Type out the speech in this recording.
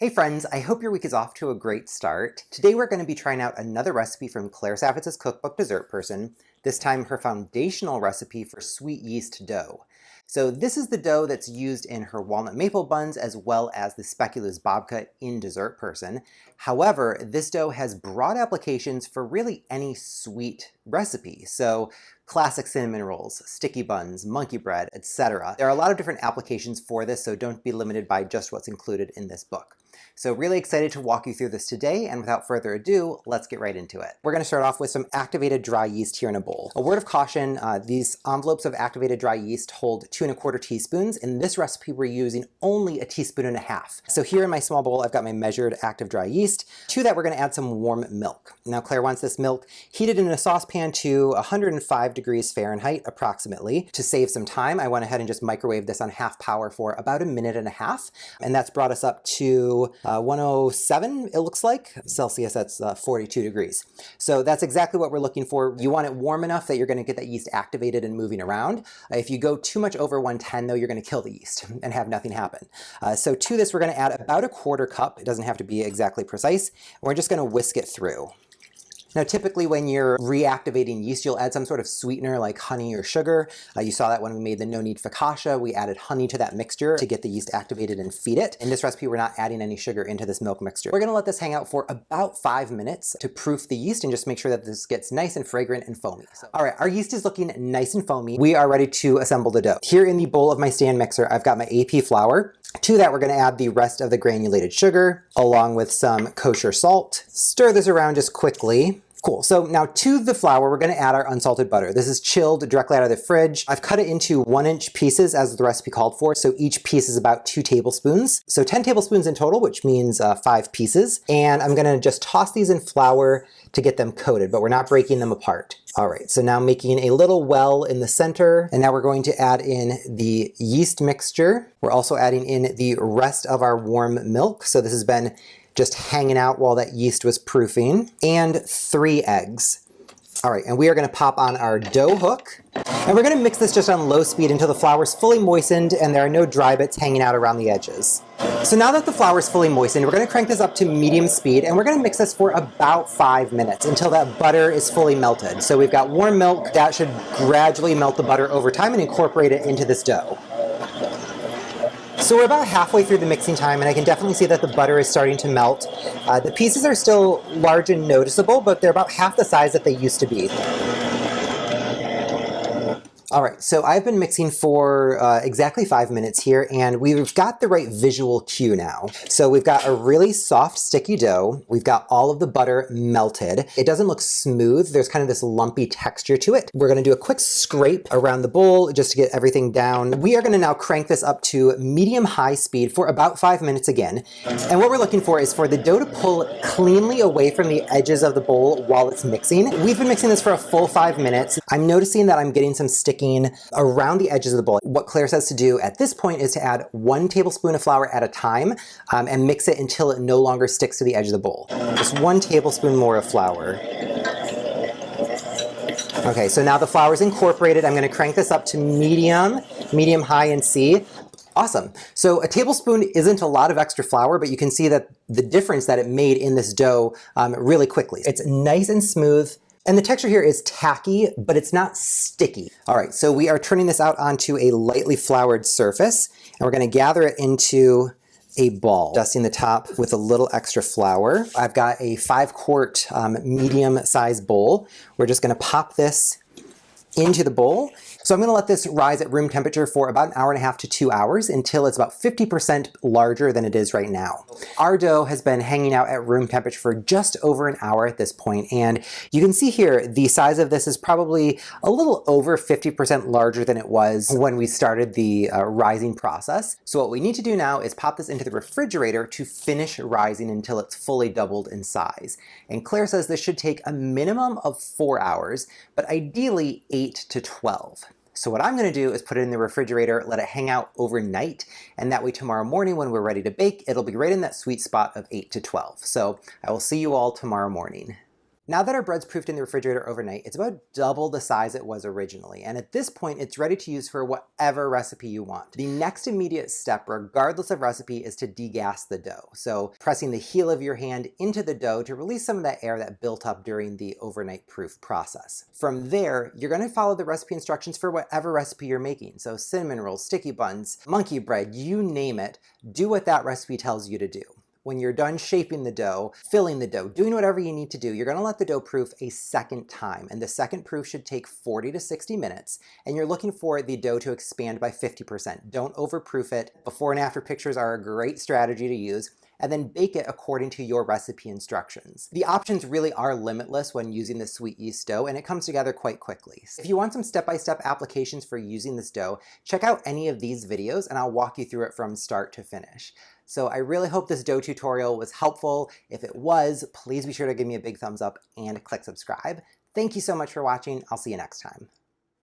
Hey friends, I hope your week is off to a great start. Today we're going to be trying out another recipe from Claire Saffitz's cookbook Dessert Person, this time her foundational recipe for sweet yeast dough. So this is the dough that's used in her walnut maple buns as well as the speculoos babka in Dessert Person. However, this dough has broad applications for really any sweet recipe. So classic cinnamon rolls, sticky buns, monkey bread, etc. There are a lot of different applications for this, so don't be limited by just what's included in this book. So really excited to walk you through this today, and without further ado, let's get right into it. We're going to start off with some activated dry yeast here in a bowl. A word of caution, these envelopes of activated dry yeast hold 2¼ teaspoons. In this recipe, we're using only 1.5 teaspoons. So here in my small bowl, I've got my measured active dry yeast. To that, we're going to add some warm milk. Now, Claire wants this milk heated in a saucepan to 105 degrees Fahrenheit, approximately. To save some time, I went ahead and just microwaved this on half power for about 1.5 minutes, and that's brought us up to 107, it looks like. Celsius, that's 42 degrees. So that's exactly what we're looking for. You want it warm enough that you're going to get that yeast activated and moving around. If you go too much over 110, though, you're going to kill the yeast and have nothing happen. So to this, we're going to add about 1/4 cup. It doesn't have to be exactly precise. We're just going to whisk it through. Now, typically when you're reactivating yeast, you'll add some sort of sweetener like honey or sugar. You saw that when we made the no need focaccia. We added honey to that mixture to get the yeast activated and feed it. In this recipe, we're not adding any sugar into this milk mixture. We're going to let this hang out for about 5 minutes to proof the yeast and just make sure that this gets nice and fragrant and foamy. So, all right, our yeast is looking nice and foamy. We are ready to assemble the dough. Here in the bowl of my stand mixer, I've got my AP flour. To that, we're going to add the rest of the granulated sugar along with some kosher salt. Stir this around just quickly. Cool. So now to the flour, we're going to add our unsalted butter. This is chilled directly out of the fridge. I've cut it into 1-inch pieces as the recipe called for. So each piece is about 2 tablespoons. So 10 tablespoons in total, which means 5 pieces. And I'm going to just toss these in flour to get them coated, but we're not breaking them apart. All right, so now making a little well in the center. And now we're going to add in the yeast mixture. We're also adding in the rest of our warm milk. So this has been just hanging out while that yeast was proofing, and 3 eggs. All right, and we are going to pop on our dough hook, and we're going to mix this just on low speed until the flour is fully moistened and there are no dry bits hanging out around the edges. So now that the flour is fully moistened, we're going to crank this up to medium speed, and we're going to mix this for about 5 minutes until that butter is fully melted. So we've got warm milk that should gradually melt the butter over time and incorporate it into this dough. So we're about halfway through the mixing time, and I can definitely see that the butter is starting to melt. The pieces are still large and noticeable, but they're about half the size that they used to be. All right, so I've been mixing for exactly 5 minutes here, and we've got the right visual cue now. So we've got a really soft, sticky dough. We've got all of the butter melted. It doesn't look smooth. There's kind of this lumpy texture to it. We're gonna do a quick scrape around the bowl just to get everything down. We are gonna now crank this up to medium-high speed for about 5 minutes again. And what we're looking for is for the dough to pull cleanly away from the edges of the bowl while it's mixing. We've been mixing this for a full 5 minutes. I'm noticing that I'm getting some sticky around the edges of the bowl. What Claire says to do at this point is to add 1 tablespoon of flour at a time and mix it until it no longer sticks to the edge of the bowl. Just 1 tablespoon more of flour. Okay, so now the flour is incorporated. I'm going to crank this up to medium, high, and C. Awesome. So a tablespoon isn't a lot of extra flour, but you can see that the difference that it made in this dough really quickly. It's nice and smooth. And the texture here is tacky, but it's not sticky. All right, so we are turning this out onto a lightly floured surface, and we're going to gather it into a ball, dusting the top with a little extra flour. I've got a 5-quart medium-sized bowl. We're just going to pop this into the bowl. So I'm going to let this rise at room temperature for about 1.5 hours to 2 hours until it's about 50% larger than it is right now. Our dough has been hanging out at room temperature for just over 1 hour at this point, and you can see here the size of this is probably a little over 50% larger than it was when we started the rising process. So what we need to do now is pop this into the refrigerator to finish rising until it's fully doubled in size. And Claire says this should take a minimum of 4 hours, but ideally 8 to 12. So what I'm going to do is put it in the refrigerator, let it hang out overnight, and that way tomorrow morning when we're ready to bake, it'll be right in that sweet spot of 8 to 12. So I will see you all tomorrow morning. Now that our bread's proofed in the refrigerator overnight, it's about double the size it was originally, and at this point it's ready to use for whatever recipe you want. The next immediate step, regardless of recipe, is to degas the dough. So pressing the heel of your hand into the dough to release some of that air that built up during the overnight proof process. From there, you're going to follow the recipe instructions for whatever recipe you're making. So cinnamon rolls, sticky buns, monkey bread, you name it, do what that recipe tells you to do. When you're done shaping the dough, filling the dough, doing whatever you need to do, you're going to let the dough proof a second time. And the second proof should take 40 to 60 minutes. And you're looking for the dough to expand by 50%. Don't overproof it. Before and after pictures are a great strategy to use. And then bake it according to your recipe instructions. The options really are limitless when using the sweet yeast dough, and it comes together quite quickly. If you want some step-by-step applications for using this dough, check out any of these videos and I'll walk you through it from start to finish. So I really hope this dough tutorial was helpful. If it was, please be sure to give me a big thumbs up and click subscribe. Thank you so much for watching. I'll see you next time.